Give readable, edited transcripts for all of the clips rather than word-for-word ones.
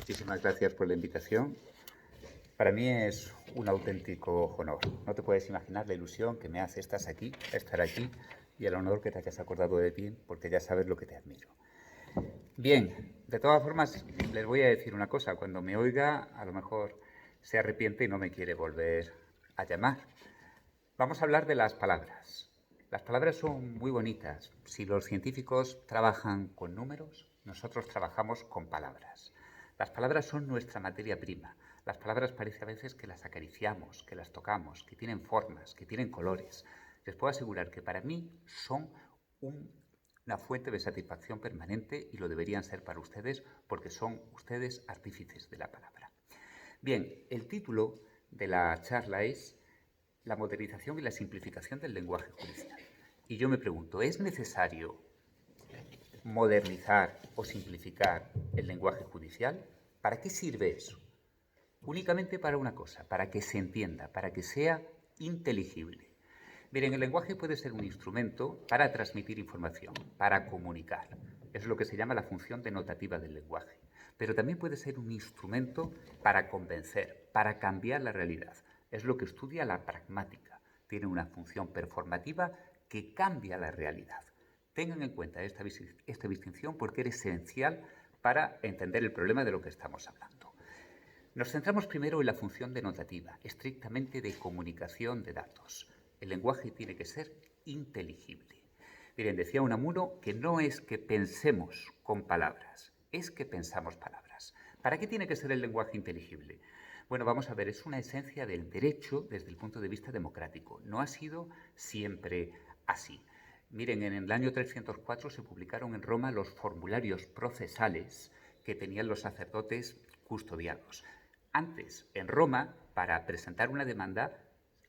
Muchísimas gracias por la invitación. Para mí es un auténtico honor. No te puedes imaginar la ilusión que me hace estar aquí y el honor que te hayas acordado de ti, porque ya sabes lo que te admiro. Bien, de todas formas, les voy a decir una cosa. Cuando me oiga, a lo mejor se arrepiente y no me quiere volver a llamar. Vamos a hablar de las palabras. Las palabras son muy bonitas. Si los científicos trabajan con números, nosotros trabajamos con palabras. Las palabras son nuestra materia prima. Las palabras parece a veces que las acariciamos, que las tocamos, que tienen formas, que tienen colores. Les puedo asegurar que para mí son una fuente de satisfacción permanente y lo deberían ser para ustedes porque son ustedes artífices de la palabra. Bien, el título de la charla es la modernización y la simplificación del lenguaje judicial. Y yo me pregunto, ¿es necesario modernizar o simplificar el lenguaje judicial? ¿Para qué sirve eso? Únicamente para una cosa, para que se entienda, para que sea inteligible. Miren, el lenguaje puede ser un instrumento para transmitir información, para comunicar. Es lo que se llama la función denotativa del lenguaje. Pero también puede ser un instrumento para convencer, para cambiar la realidad. Es lo que estudia la pragmática. Tiene una función performativa que cambia la realidad. Tengan en cuenta esta distinción porque es esencial para entender el problema de lo que estamos hablando. Nos centramos primero en la función denotativa, estrictamente de comunicación de datos. El lenguaje tiene que ser inteligible. Miren, decía Unamuno que no es que pensemos con palabras, es que pensamos palabras. ¿Para qué tiene que ser el lenguaje inteligible? Bueno, vamos a ver, es una esencia del derecho desde el punto de vista democrático. No ha sido siempre así. Miren, en el año 304 se publicaron en Roma los formularios procesales que tenían los sacerdotes custodiados. Antes, en Roma, para presentar una demanda,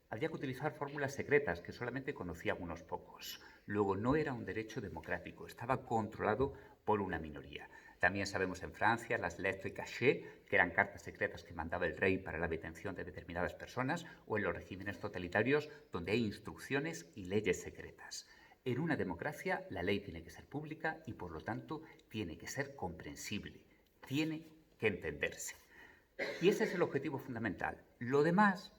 había que utilizar fórmulas secretas que solamente conocían unos pocos. Luego, no era un derecho democrático, estaba controlado por una minoría. También sabemos en Francia las lettres cachées, que eran cartas secretas que mandaba el rey para la detención de determinadas personas, o en los regímenes totalitarios, donde hay instrucciones y leyes secretas. En una democracia, la ley tiene que ser pública y, por lo tanto, tiene que ser comprensible, tiene que entenderse. Y ese es el objetivo fundamental. Lo demás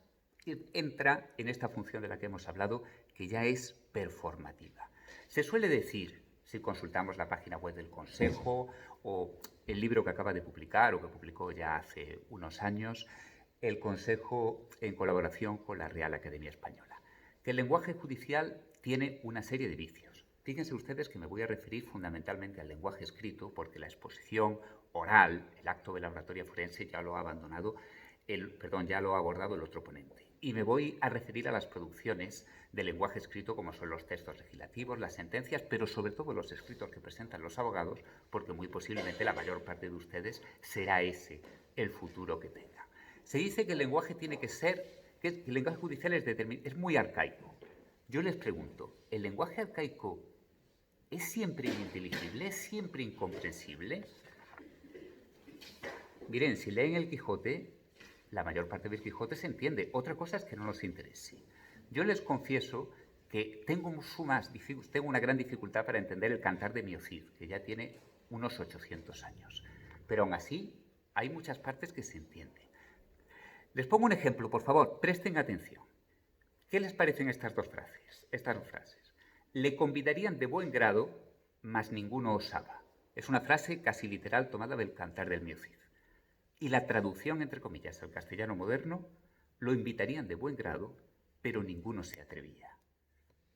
entra en esta función de la que hemos hablado, que ya es performativa. Se suele decir, si consultamos la página web del Consejo o el libro que acaba de publicar o que publicó ya hace unos años, el Consejo en colaboración con la Real Academia Española, que el lenguaje judicial tiene una serie de vicios. Fíjense ustedes que me voy a referir fundamentalmente al lenguaje escrito porque la exposición oral, el acto de la oratoria forense, ya lo ha abandonado, ya lo ha abordado el otro ponente. Y me voy a referir a las producciones de lenguaje escrito como son los textos legislativos, las sentencias, pero sobre todo los escritos que presentan los abogados, porque muy posiblemente la mayor parte de ustedes será ese el futuro que tenga. Se dice que el lenguaje tiene que ser, que el lenguaje judicial es muy arcaico. Yo les pregunto, ¿el lenguaje arcaico es siempre ininteligible? ¿Es siempre incomprensible? Miren, si leen el Quijote, la mayor parte del Quijote se entiende. Otra cosa es que no nos interese. Yo les confieso que tengo una gran dificultad para entender el Cantar de Mio Cid, que ya tiene unos 800 años. Pero aún así, hay muchas partes que se entienden. Les pongo un ejemplo, por favor, presten atención. ¿Qué les parecen estas dos frases? Le convidarían de buen grado, mas ninguno osaba. Es una frase casi literal tomada del Cantar del Mio Cid. Y la traducción, entre comillas, al castellano moderno, lo invitarían de buen grado, pero ninguno se atrevía.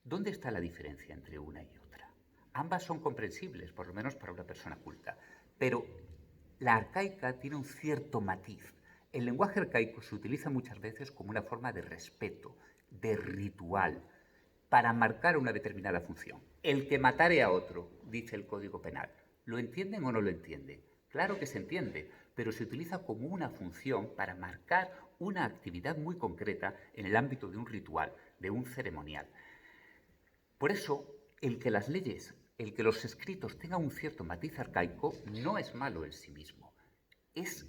¿Dónde está la diferencia entre una y otra? Ambas son comprensibles, por lo menos para una persona culta, pero la arcaica tiene un cierto matiz. El lenguaje arcaico se utiliza muchas veces como una forma de respeto, de ritual, para marcar una determinada función. El que matare a otro, dice el Código Penal. ¿Lo entienden o no lo entienden? Claro que se entiende, pero se utiliza como una función para marcar una actividad muy concreta en el ámbito de un ritual, de un ceremonial. Por eso, el que las leyes, el que los escritos tengan un cierto matiz arcaico, no es malo en sí mismo. Es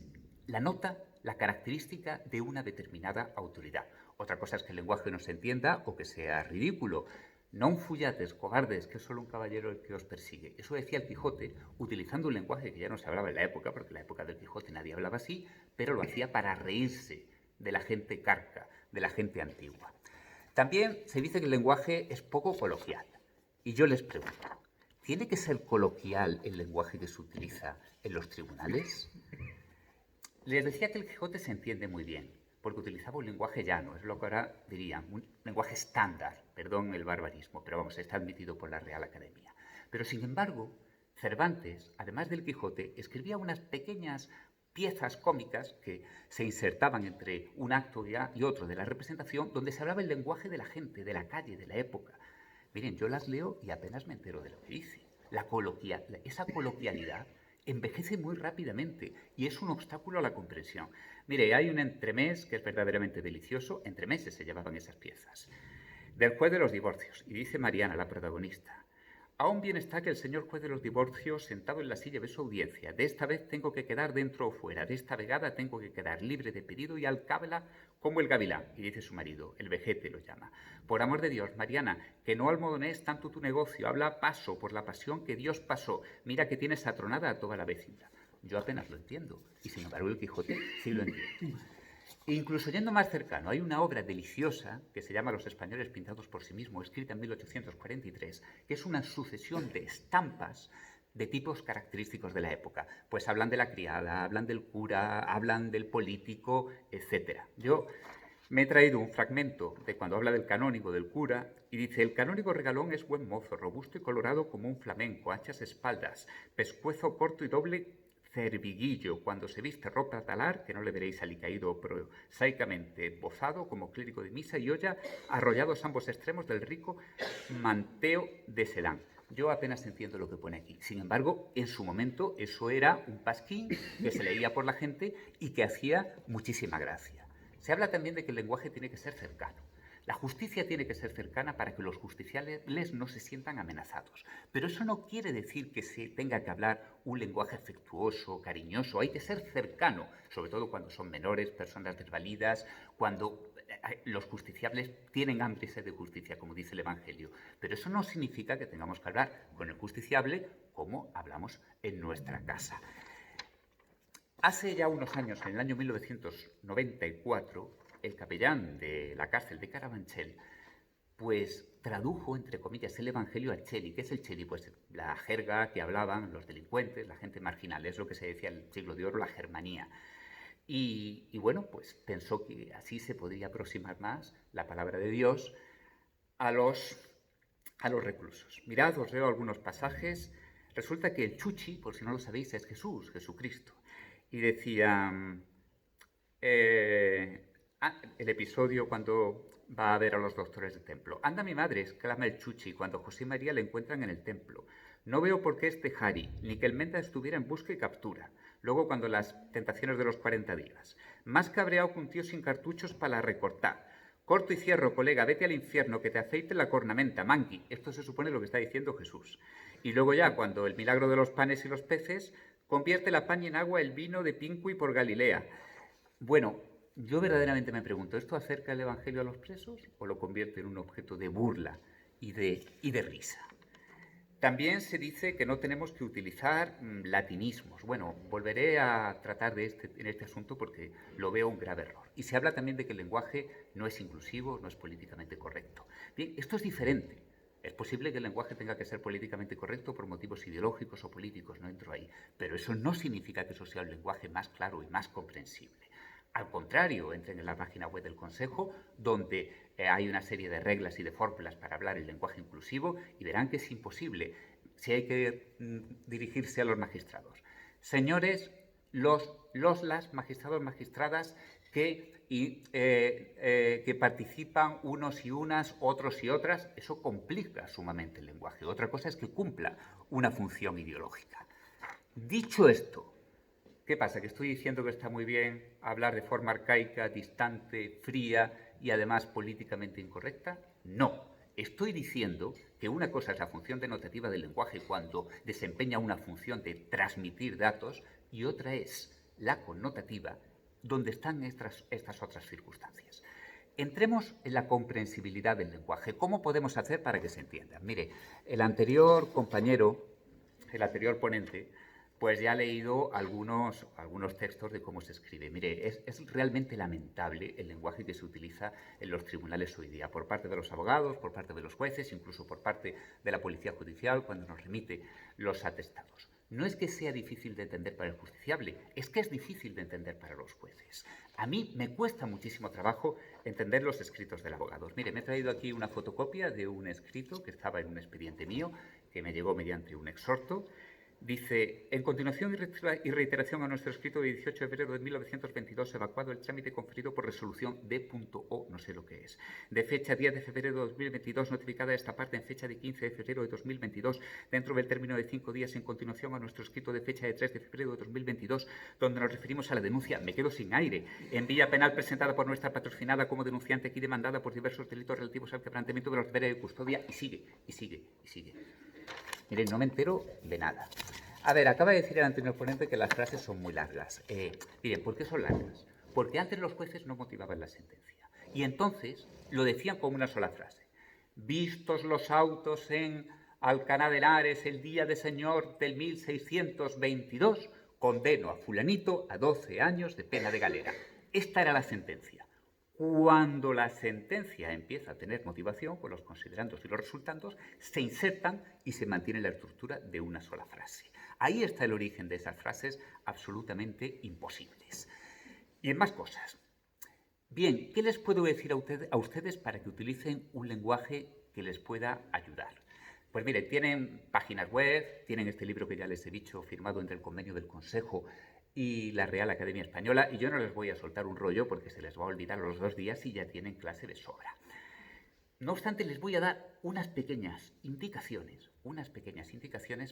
la nota, la característica de una determinada autoridad. Otra cosa es que el lenguaje no se entienda o que sea ridículo, Non fullates, cobardes, que es solo un caballero el que os persigue. Eso decía el Quijote, utilizando un lenguaje que ya no se hablaba en la época, porque en la época del Quijote nadie hablaba así, pero lo hacía para reírse de la gente carca, de la gente antigua. También se dice que el lenguaje es poco coloquial. Y yo les pregunto, ¿tiene que ser coloquial el lenguaje que se utiliza en los tribunales? Les decía que el Quijote se entiende muy bien, porque utilizaba un lenguaje llano, es lo que ahora dirían, un lenguaje estándar, perdón el barbarismo, pero vamos, está admitido por la Real Academia. Pero sin embargo, Cervantes, además del Quijote, escribía unas pequeñas piezas cómicas que se insertaban entre un acto y otro de la representación, donde se hablaba el lenguaje de la gente, de la calle, de la época. Miren, yo las leo y apenas me entero de lo que dice. Esa coloquialidad envejece muy rápidamente y es un obstáculo a la comprensión. Mire, hay un entremés que es verdaderamente delicioso. Entre meses se llevaban esas piezas. Del juez de los divorcios. Y dice Mariana, la protagonista: aún bien está que el señor juez de los divorcios sentado en la silla ve su audiencia. De esta vez tengo que quedar dentro o fuera. De esta vegada tengo que quedar libre de pedido y al cábala como el gavilán. Y dice su marido, el vejete lo llama: por amor de Dios, Mariana, que no almodones tanto tu negocio. Habla paso por la pasión que Dios pasó. Mira que tienes atronada a toda la vecindad. Yo apenas lo entiendo. Y sin embargo el Quijote sí lo entiende. Incluso yendo más cercano, hay una obra deliciosa que se llama Los españoles pintados por sí mismos, escrita en 1843, que es una sucesión de estampas de tipos característicos de la época. Pues hablan de la criada, hablan del cura, hablan del político, etc. Yo me he traído un fragmento de cuando habla del canónigo, del cura, y dice: el canónigo regalón es buen mozo, robusto y colorado como un flamenco, anchas espaldas, pescuezo corto y doble cerviguillo, cuando se viste ropa talar, que no le veréis alicaído prosaicamente bozado como clérigo de misa, y olla arrollados ambos extremos del rico manteo de Selán. Yo apenas entiendo lo que pone aquí. Sin embargo, en su momento eso era un pasquín que se leía por la gente y que hacía muchísima gracia. Se habla también de que el lenguaje tiene que ser cercano. La justicia tiene que ser cercana para que los justiciables no se sientan amenazados. Pero eso no quiere decir que se tenga que hablar un lenguaje afectuoso, cariñoso. Hay que ser cercano, sobre todo cuando son menores, personas desvalidas, cuando los justiciables tienen hambre y sed de justicia, como dice el Evangelio. Pero eso no significa que tengamos que hablar con el justiciable como hablamos en nuestra casa. Hace ya unos años, en el año 1994, el capellán de la cárcel de Carabanchel, pues tradujo, entre comillas, el Evangelio al cheli. ¿Qué es el cheli? Pues la jerga que hablaban los delincuentes, la gente marginal. Es lo que se decía en el siglo de oro, la germanía. Y bueno, pues pensó que así se podría aproximar más la palabra de Dios a los reclusos. Mirad, os leo algunos pasajes. Resulta que el chuchi, por si no lo sabéis, es Jesús, Jesucristo. Y decía... el episodio cuando va a ver a los doctores del templo. Anda mi madre, exclama el chuchi cuando José y María le encuentran en el templo. No veo por qué este Jari, ni que el menta estuviera en busca y captura. Luego cuando las tentaciones de los 40 días. Más cabreado que un tío sin cartuchos para recortar. Corto y cierro, colega, vete al infierno, que te aceite la cornamenta, manqui. Esto se supone lo que está diciendo Jesús. Y luego ya, cuando el milagro de los panes y los peces, convierte la paña en agua, el vino de Pincui por Galilea. Bueno, yo verdaderamente me pregunto, ¿esto acerca el Evangelio a los presos o lo convierte en un objeto de burla y de risa? También se dice que no tenemos que utilizar latinismos. Bueno, volveré a tratar en este asunto porque lo veo un grave error. Y se habla también de que el lenguaje no es inclusivo, no es políticamente correcto. Bien, esto es diferente. Es posible que el lenguaje tenga que ser políticamente correcto por motivos ideológicos o políticos, no entro ahí. Pero eso no significa que eso sea un lenguaje más claro y más comprensible. Al contrario, entren en la página web del Consejo, donde hay una serie de reglas y de fórmulas para hablar el lenguaje inclusivo y verán que es imposible si hay que dirigirse a los magistrados. Señores, las magistrados, magistradas que participan unos y unas, otros y otras, eso complica sumamente el lenguaje. Otra cosa es que cumpla una función ideológica. Dicho esto, ¿qué pasa? ¿Que estoy diciendo que está muy bien hablar de forma arcaica, distante, fría y además políticamente incorrecta? No. Estoy diciendo que una cosa es la función denotativa del lenguaje cuando desempeña una función de transmitir datos y otra es la connotativa donde están estas otras circunstancias. Entremos en la comprensibilidad del lenguaje. ¿Cómo podemos hacer para que se entienda? Mire, el anterior compañero, el anterior ponente, pues ya ha leído algunos textos de cómo se escribe. Mire, es realmente lamentable el lenguaje que se utiliza en los tribunales hoy día, por parte de los abogados, por parte de los jueces, incluso por parte de la policía judicial, cuando nos remite los atestados. No es que sea difícil de entender para el justiciable, es que es difícil de entender para los jueces. A mí me cuesta muchísimo trabajo entender los escritos del abogado. Mire, me he traído aquí una fotocopia de un escrito que estaba en un expediente mío, que me llegó mediante un exhorto. Dice, en continuación y reiteración a nuestro escrito de 18 de febrero de 1922, evacuado el trámite conferido por resolución D.O, no sé lo que es, de fecha 10 de febrero de 2022, notificada esta parte en fecha de 15 de febrero de 2022, dentro del término de 5 días, en continuación a nuestro escrito de fecha de 3 de febrero de 2022, donde nos referimos a la denuncia, me quedo sin aire, en vía penal presentada por nuestra patrocinada como denunciante aquí demandada por diversos delitos relativos al quebrantamiento de los deberes de custodia, y sigue, y sigue, y sigue. Miren, no me entero de nada. A ver, acaba de decir el anterior ponente que las frases son muy largas. Miren, ¿por qué son largas? Porque antes los jueces no motivaban la sentencia. Y entonces lo decían con una sola frase. Vistos los autos en Alcalá de Henares el día de señor del 1622, condeno a fulanito a 12 años de pena de galera. Esta era la sentencia. Cuando la sentencia empieza a tener motivación, con los considerandos y los resultandos, se insertan y se mantiene la estructura de una sola frase. Ahí está el origen de esas frases absolutamente imposibles. Y en más cosas. Bien, ¿qué les puedo decir a ustedes para que utilicen un lenguaje que les pueda ayudar? Pues mire, tienen páginas web, tienen este libro que ya les he dicho, firmado entre el convenio del Consejo y la Real Academia Española, y yo no les voy a soltar un rollo porque se les va a olvidar los 2 días y ya tienen clase de sobra. No obstante, les voy a dar unas pequeñas indicaciones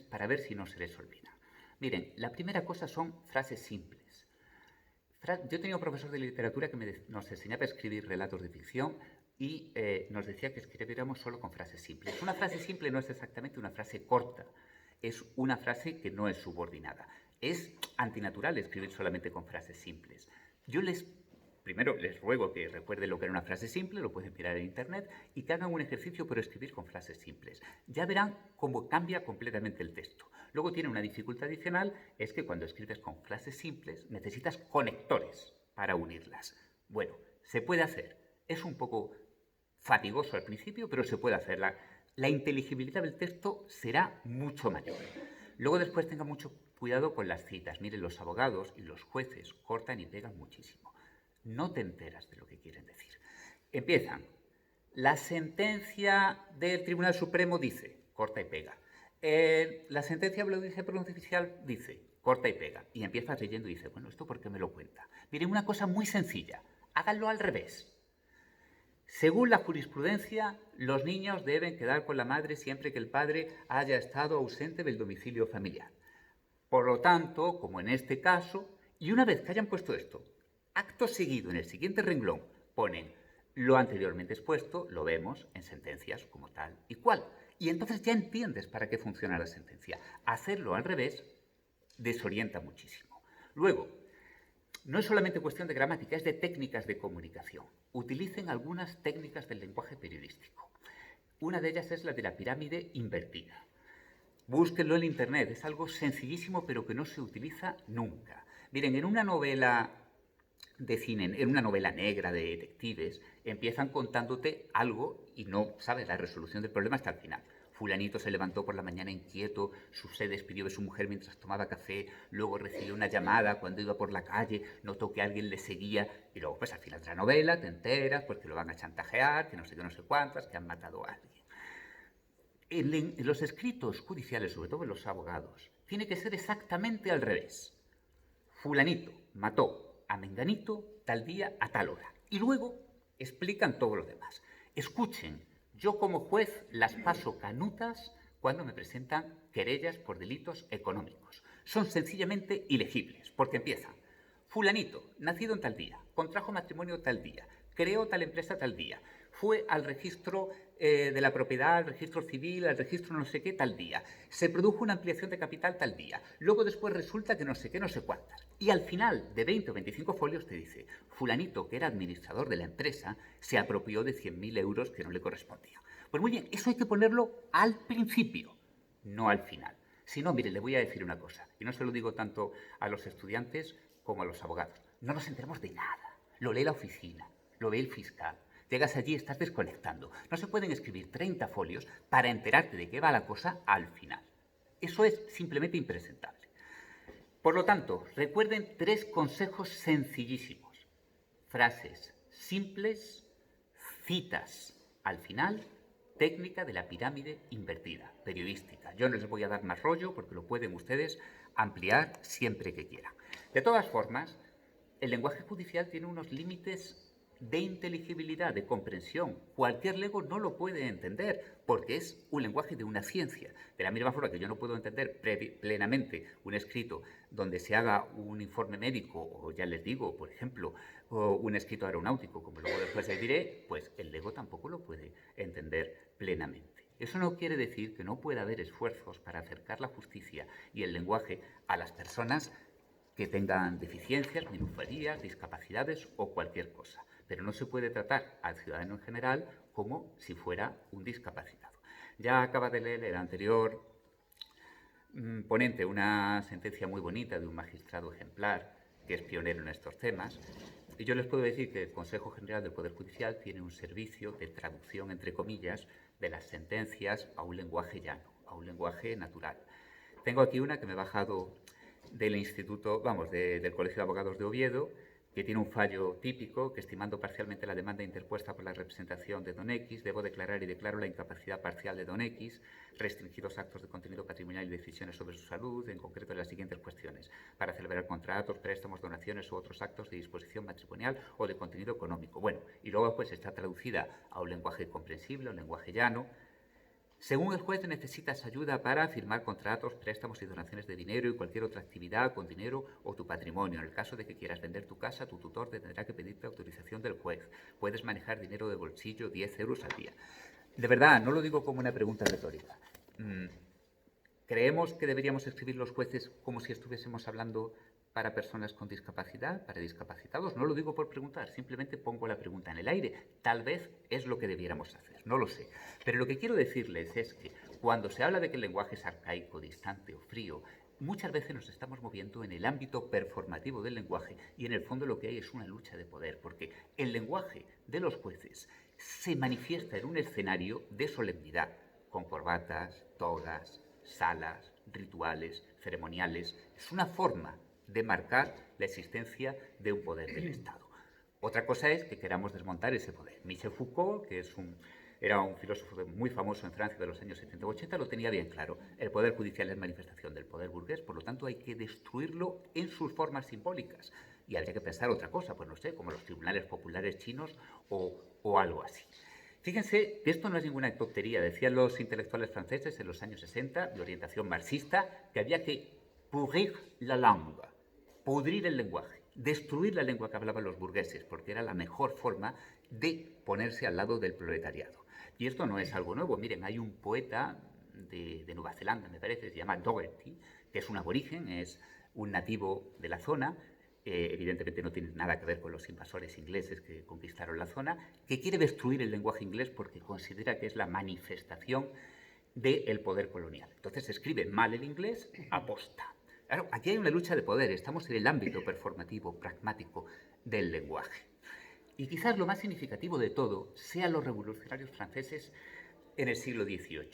para ver si no se les olvida. Miren, la primera cosa son frases simples. Yo tenía un profesor de literatura que nos enseñaba a escribir relatos de ficción y nos decía que escribiéramos solo con frases simples. Una frase simple no es exactamente una frase corta, es una frase que no es subordinada. Es antinatural escribir solamente con frases simples. Primero les ruego que recuerden lo que era una frase simple, lo pueden mirar en internet, y que hagan un ejercicio por escribir con frases simples. Ya verán cómo cambia completamente el texto. Luego tiene una dificultad adicional, es que cuando escribes con frases simples necesitas conectores para unirlas. Bueno, se puede hacer. Es un poco fatigoso al principio, pero se puede hacer. La inteligibilidad del texto será mucho mayor. Luego después tengan mucho cuidado con las citas. Miren, los abogados y los jueces cortan y pegan muchísimo. No te enteras de lo que quieren decir. Empiezan. La sentencia del Tribunal Supremo dice, corta y pega. La sentencia de la Audiencia Provincial dice, corta y pega. Y empiezas leyendo y dices, bueno, ¿esto por qué me lo cuenta? Miren, una cosa muy sencilla. Háganlo al revés. Según la jurisprudencia, los niños deben quedar con la madre siempre que el padre haya estado ausente del domicilio familiar. Por lo tanto, como en este caso, y una vez que hayan puesto esto, acto seguido, en el siguiente renglón, ponen lo anteriormente expuesto, lo vemos en sentencias como tal y cual. Y entonces ya entiendes para qué funciona la sentencia. Hacerlo al revés desorienta muchísimo. Luego, no es solamente cuestión de gramática, es de técnicas de comunicación. Utilicen algunas técnicas del lenguaje periodístico. Una de ellas es la de la pirámide invertida. Búsquenlo en internet, es algo sencillísimo pero que no se utiliza nunca. Miren, en una novela de cine, en una novela negra de detectives, empiezan contándote algo y no sabes la resolución del problema hasta el final. Fulanito se levantó por la mañana inquieto, se despidió de su mujer mientras tomaba café, luego recibió una llamada cuando iba por la calle, notó que alguien le seguía y luego pues al final de la novela te enteras pues que lo van a chantajear, que no sé qué, no sé cuántas, que han matado a alguien. En los escritos judiciales, sobre todo en los abogados, tiene que ser exactamente al revés. Fulanito mató a menganito tal día a tal hora. Y luego explican todo lo demás. Escuchen, yo como juez las paso canutas cuando me presentan querellas por delitos económicos. Son sencillamente ilegibles, porque empiezan. Fulanito, nacido en tal día, contrajo matrimonio tal día, creó tal empresa tal día, fue al registro de la propiedad, al registro civil, al registro no sé qué tal día, se produjo una ampliación de capital tal día, luego después resulta que no sé qué, no sé cuántas. Y al final de 20 o 25 folios te dice, fulanito, que era administrador de la empresa, se apropió de 100.000 euros que no le correspondían. Pues muy bien, eso hay que ponerlo al principio, no al final. Si no, mire, le voy a decir una cosa, y no se lo digo tanto a los estudiantes como a los abogados. No nos enteramos de nada. Lo lee la oficina, lo ve el fiscal. Llegas allí y estás desconectando. No se pueden escribir 30 folios para enterarte de qué va la cosa al final. Eso es simplemente impresentable. Por lo tanto, recuerden 3 consejos sencillísimos. Frases simples, citas al final, técnica de la pirámide invertida, periodística. Yo no les voy a dar más rollo porque lo pueden ustedes ampliar siempre que quieran. De todas formas, el lenguaje judicial tiene unos límites de inteligibilidad, de comprensión. Cualquier lego no lo puede entender porque es un lenguaje de una ciencia. De la misma forma que yo no puedo entender plenamente un escrito donde se haga un informe médico o, ya les digo, por ejemplo, o un escrito aeronáutico, como luego después les diré, pues el lego tampoco lo puede entender plenamente. Eso no quiere decir que no pueda haber esfuerzos para acercar la justicia y el lenguaje a las personas que tengan deficiencias, minusvalías, discapacidades o cualquier cosa. Pero no se puede tratar al ciudadano en general como si fuera un discapacitado. Ya acaba de leer el anterior ponente una sentencia muy bonita de un magistrado ejemplar que es pionero en estos temas. Y yo les puedo decir que el Consejo General del Poder Judicial tiene un servicio de traducción, entre comillas, de las sentencias a un lenguaje llano, a un lenguaje natural. Tengo aquí una que me he bajado del Instituto, del Colegio de Abogados de Oviedo, que tiene un fallo típico que, estimando parcialmente la demanda interpuesta por la representación de don X, debo declarar y declaro la incapacidad parcial de don X, restringidos actos de contenido patrimonial y decisiones sobre su salud, en concreto en las siguientes cuestiones: para celebrar contratos, préstamos, donaciones u otros actos de disposición matrimonial o de contenido económico. Bueno, y luego pues está traducida a un lenguaje comprensible, a un lenguaje llano. Según el juez, necesitas ayuda para firmar contratos, préstamos y donaciones de dinero y cualquier otra actividad con dinero o tu patrimonio. En el caso de que quieras vender tu casa, tu tutor te tendrá que pedirte autorización del juez. Puedes manejar dinero de bolsillo, 10 euros al día. De verdad, no lo digo como una pregunta retórica. ¿Creemos que deberíamos escribir los jueces como si estuviésemos hablando para personas con discapacidad, para discapacitados? No lo digo por preguntar, simplemente pongo la pregunta en el aire. Tal vez es lo que debiéramos hacer, no lo sé. Pero lo que quiero decirles es que cuando se habla de que el lenguaje es arcaico, distante o frío, muchas veces nos estamos moviendo en el ámbito performativo del lenguaje y en el fondo lo que hay es una lucha de poder, porque el lenguaje de los jueces se manifiesta en un escenario de solemnidad, con corbatas, togas, salas, rituales, ceremoniales. Es una forma de marcar la existencia de un poder del Estado. Otra cosa es que queramos desmontar ese poder. Michel Foucault, que era un filósofo muy famoso en Francia de los años 70 o 80, lo tenía bien claro. El poder judicial es manifestación del poder burgués, por lo tanto hay que destruirlo en sus formas simbólicas. Y habría que pensar otra cosa, pues no sé, como los tribunales populares chinos o algo así. Fíjense que esto no es ninguna tontería. Decían los intelectuales franceses en los años 60, de orientación marxista, que había que pourrir la langue, pudrir el lenguaje, destruir la lengua que hablaban los burgueses, porque era la mejor forma de ponerse al lado del proletariado. Y esto no es algo nuevo. Miren, hay un poeta de Nueva Zelanda, me parece, se llama Doherty, que es un aborigen, es un nativo de la zona, evidentemente no tiene nada que ver con los invasores ingleses que conquistaron la zona, que quiere destruir el lenguaje inglés porque considera que es la manifestación del poder colonial. Entonces escribe mal el inglés, aposta. Claro, aquí hay una lucha de poder, estamos en el ámbito performativo, pragmático del lenguaje. Y quizás lo más significativo de todo sea los revolucionarios franceses en el siglo XVIII,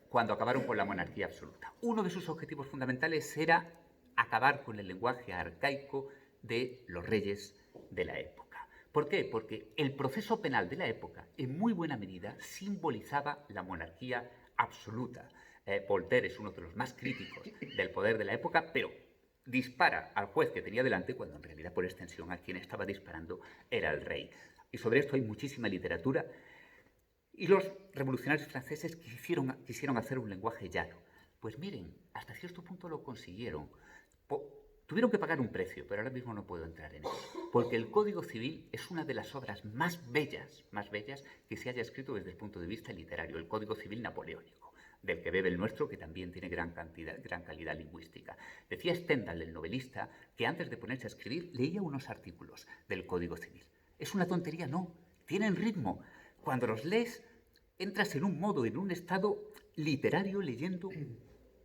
cuando acabaron con la monarquía absoluta. Uno de sus objetivos fundamentales era acabar con el lenguaje arcaico de los reyes de la época. ¿Por qué? Porque el proceso penal de la época, en muy buena medida, simbolizaba la monarquía absoluta. Voltaire es uno de los más críticos del poder de la época, pero dispara al juez que tenía delante, cuando en realidad por extensión a quien estaba disparando era el rey. Y sobre esto hay muchísima literatura. Y los revolucionarios franceses quisieron hacer un lenguaje llano. Pues miren, hasta cierto punto lo consiguieron. Tuvieron que pagar un precio, pero ahora mismo no puedo entrar en eso. Porque el Código Civil es una de las obras más bellas que se haya escrito desde el punto de vista literario, el Código Civil napoleónico. del que bebe el nuestro, que también tiene gran calidad lingüística. Decía Stendhal, el novelista, que antes de ponerse a escribir leía unos artículos del Código Civil. ¿Es una tontería? No, tienen ritmo. Cuando los lees, entras en un modo, en un estado literario leyendo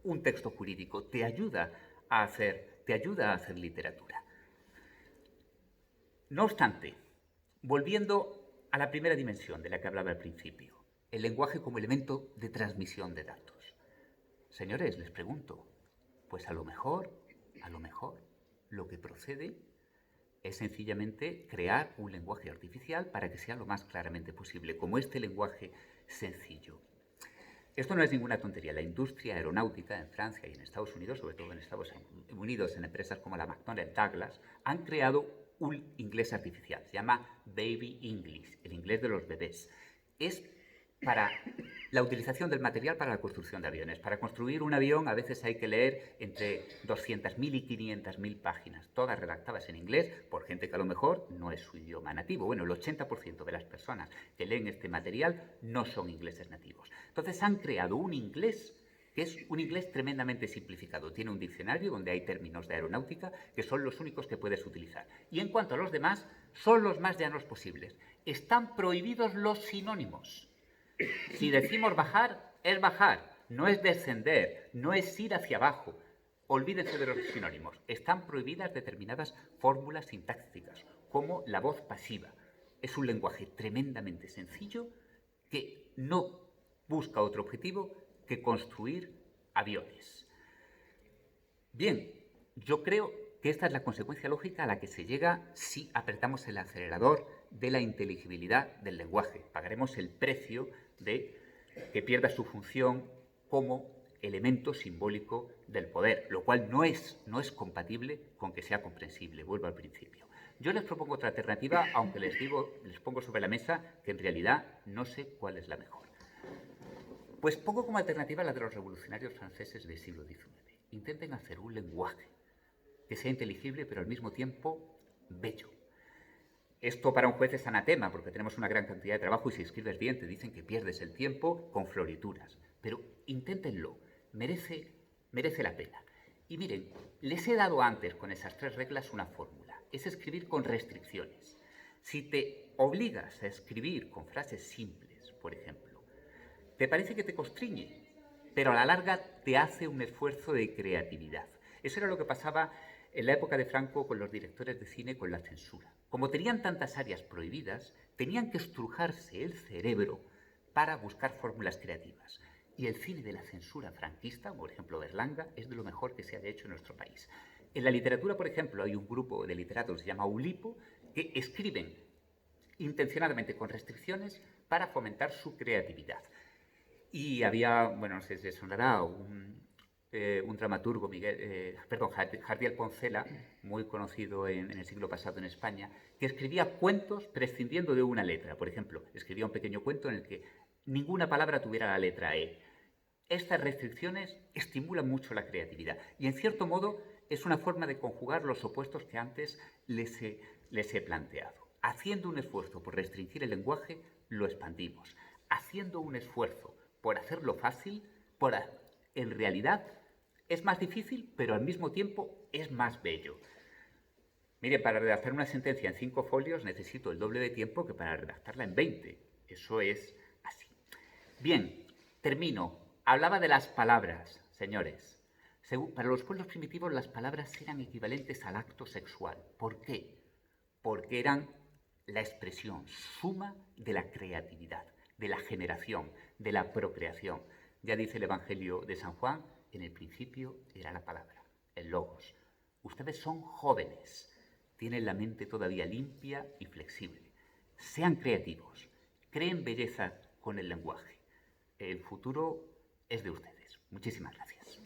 un texto jurídico. Te ayuda a hacer literatura. No obstante, volviendo a la primera dimensión de la que hablaba al principio, el lenguaje como elemento de transmisión de datos. Señores, les pregunto, pues a lo mejor, lo que procede es sencillamente crear un lenguaje artificial para que sea lo más claramente posible, como este lenguaje sencillo. Esto no es ninguna tontería. La industria aeronáutica en Francia y en Estados Unidos, sobre todo en Estados Unidos, en empresas como la McDonnell Douglas, han creado un inglés artificial. Se llama Baby English, el inglés de los bebés. Es para la utilización del material para la construcción de aviones. Para construir un avión a veces hay que leer entre 200.000 y 500.000 páginas, todas redactadas en inglés por gente que a lo mejor no es su idioma nativo. Bueno, el 80% de las personas que leen este material no son ingleses nativos. Entonces han creado un inglés que es un inglés tremendamente simplificado. Tiene un diccionario donde hay términos de aeronáutica que son los únicos que puedes utilizar. Y en cuanto a los demás, son los más llanos posibles. Están prohibidos los sinónimos. Si decimos bajar, es bajar, no es descender, no es ir hacia abajo. Olvídense de los sinónimos. Están prohibidas determinadas fórmulas sintácticas, como la voz pasiva. Es un lenguaje tremendamente sencillo que no busca otro objetivo que construir aviones. Bien, yo creo que esta es la consecuencia lógica a la que se llega si apretamos el acelerador de la inteligibilidad del lenguaje. Pagaremos el precio de que pierda su función como elemento simbólico del poder, lo cual no es compatible con que sea comprensible. Vuelvo al principio. Yo les propongo otra alternativa, aunque les pongo sobre la mesa que en realidad no sé cuál es la mejor. Pues pongo como alternativa la de los revolucionarios franceses del siglo XIX. Intenten hacer un lenguaje que sea inteligible, pero al mismo tiempo bello. Esto para un juez es anatema, porque tenemos una gran cantidad de trabajo y si escribes bien te dicen que pierdes el tiempo con florituras. Pero inténtenlo, merece la pena. Y miren, les he dado antes con esas 3 reglas una fórmula. Es escribir con restricciones. Si te obligas a escribir con frases simples, por ejemplo, te parece que te constriñe, pero a la larga te hace un esfuerzo de creatividad. Eso era lo que pasaba en la época de Franco con los directores de cine con la censura. Como tenían tantas áreas prohibidas, tenían que estrujarse el cerebro para buscar fórmulas creativas. Y el cine de la censura franquista, por ejemplo Berlanga, es de lo mejor que se haya hecho en nuestro país. En la literatura, por ejemplo, hay un grupo de literatos que se llama Ulipo, que escriben intencionadamente con restricciones para fomentar su creatividad. Y había, bueno, no sé si sonará, un dramaturgo, Jardiel Poncela, muy conocido en el siglo pasado en España, que escribía cuentos prescindiendo de una letra. Por ejemplo, escribía un pequeño cuento en el que ninguna palabra tuviera la letra E. Estas restricciones estimulan mucho la creatividad y, en cierto modo, es una forma de conjugar los opuestos que antes les he planteado. Haciendo un esfuerzo por restringir el lenguaje, lo expandimos. Haciendo un esfuerzo por hacerlo fácil, en realidad es más difícil, pero al mismo tiempo es más bello. Mire, para redactar una sentencia en 5 folios necesito el doble de tiempo que para redactarla en 20. Eso es así. Bien, termino. Hablaba de las palabras, señores. Para los pueblos primitivos las palabras eran equivalentes al acto sexual. ¿Por qué? Porque eran la expresión suma de la creatividad, de la generación, de la procreación. Ya dice el Evangelio de San Juan, en el principio era la palabra, el logos. Ustedes son jóvenes, tienen la mente todavía limpia y flexible. Sean creativos, creen belleza con el lenguaje. El futuro es de ustedes. Muchísimas gracias.